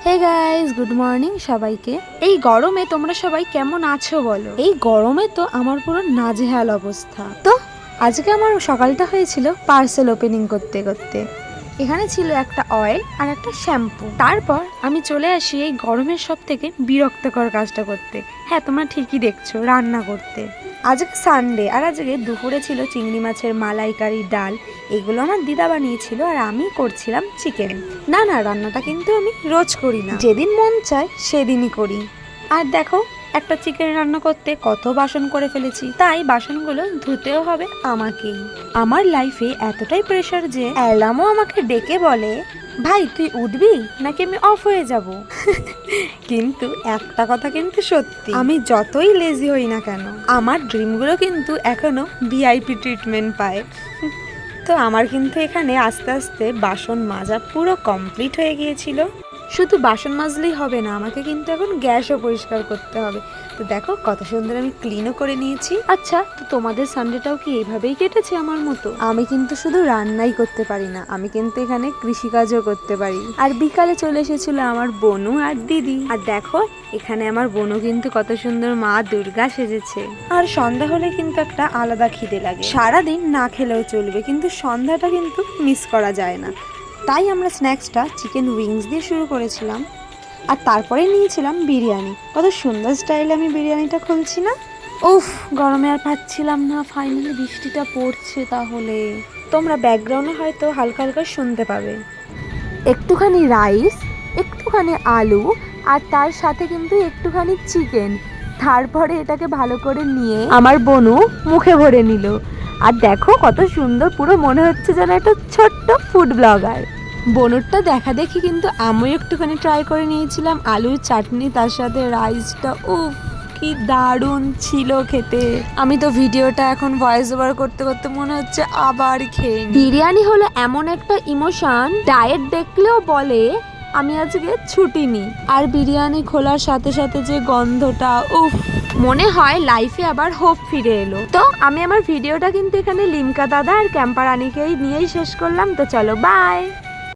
Hey guys, good morning সবাইকে। এই গরমে তোমরা সবাই কেমন আছো বলো? এই গরমে তো আমার পুরো নাজেহাল অবস্থা। তো আজকে আমার সকালটা হয়েছিল পার্সেল ওপেনিং করতে করতে। এখানে ছিল একটা অয়েল আর একটা শ্যাম্পু। তারপর আমি চলে আসি এই গরমের সব থেকে বিরক্তকর কাজটা করতে। হ্যাঁ, তোমরা ঠিকই দেখছো, রান্না করতে। আজকে সানডে আর আজকে দুপুরে ছিল চিংড়ি মাছের মালাইকারি ডাল। এগুলো আমার দিদা বানিয়েছিল আর আমি করছিলাম চিকেন। না, রান্নাটা কিন্তু আমি রোজ করি না, যেদিন মন চায় সেদিনই করি। আর দেখো, একটা চিকেন রান্না করতে কত বাসন করে ফেলেছি, তাই বাসনগুলো ধুতেও হবে আমাকেই। আমার লাইফে এতটাই প্রেশার যে অ্যালার্মও আমাকে ডেকে বলে, ভাই তুই উঠবি নাকি আমি অফ হয়ে যাব। কিন্তু একটা কথা কিন্তু সত্যি, আমি যতই লেজি হই না কেন, আমার ড্রিমগুলো কিন্তু এখনো ভিআইপি ট্রিটমেন্ট পায়। তো আমার কিন্তু এখানে আস্তে আস্তে বাসন মাজা পুরো কমপ্লিট হয়ে গিয়েছিল। শুধু বাসন মাজলেই হবে না, আমাকে কিন্তু এখন গ্যাসও পরিষ্কার করতে হবে। তো দেখো কত সুন্দর আমি ক্লিনও করে নিয়েছি। আচ্ছা, তো তোমাদের সানডেটাও কি এইভাবেই কেটেছে আমার মতো? আমি কিন্তু শুধু রান্নাই করতে পারি না, আমি কিন্তু এখানে কৃষিকাজও করতে পারি। আর বিকালে চলে এসেছিল আমার বোনু আর দিদি। আর দেখো, এখানে আমার বোনু কিন্তু কত সুন্দর মা দুর্গা সেজেছে। আর সন্ধ্যা হলে কিন্তু একটা আলাদা খিদে লাগে। সারাদিন না খেলেও চলবে, কিন্তু সন্ধ্যাটা কিন্তু মিস করা যায় না। তাই আমরা স্ন্যাক্সটা চিকেন উইংস দিয়ে শুরু করেছিলাম, আর তারপরে নিয়েছিলাম বিরিয়ানি। কত সুন্দর স্টাইলে আমি বিরিয়ানিটা খুলছি না। উফ, গরমে আর পাচ্ছিলাম না। ফাইনালি বৃষ্টিটা পড়ছে। তাহলে তোমরা ব্যাকগ্রাউন্ডে হয়তো হালকা হালকা শুনতে পাবে। একটুখানি রাইস, একটুখানি আলু, আর তার সাথে কিন্তু একটুখানি চিকেন। তারপরে এটাকে ভালো করে নিয়ে আমার বোনু মুখে ভরে নিল। আর দেখো কত সুন্দর, পুরো মনে হচ্ছে যেন একটা ছোট্ট ফুড ব্লগার। বনুরটা দেখা দেখি কিন্তু আমিও একটুখানি ট্রাই করে নিয়েছিলাম। আলুর চাটনি তার সাথে রাইসটা, উফ কি দারুণ ছিল খেতে। আমি তো ভিডিওটা এখন ভয়েস ওভার করতে করতে মনে হচ্ছে আবার খেয়ে নিই। বিরিয়ানি হলো এমন একটা ইমোশন, ডায়েট দেখলেও বলে আমি আজকে ছুটি নিই। আর বিরিয়ানি খোলার সাথে সাথে যে গন্ধটা, উফ, মনে হয় লাইফে আবার হোপ ফিরে এলো। তো আমি আমার ভিডিওটা কিন্তু এখানে লিমকা দাদা আর ক্যাম্পার আনিকেই নিয়েই শেষ করলাম। তো চলো, বাই।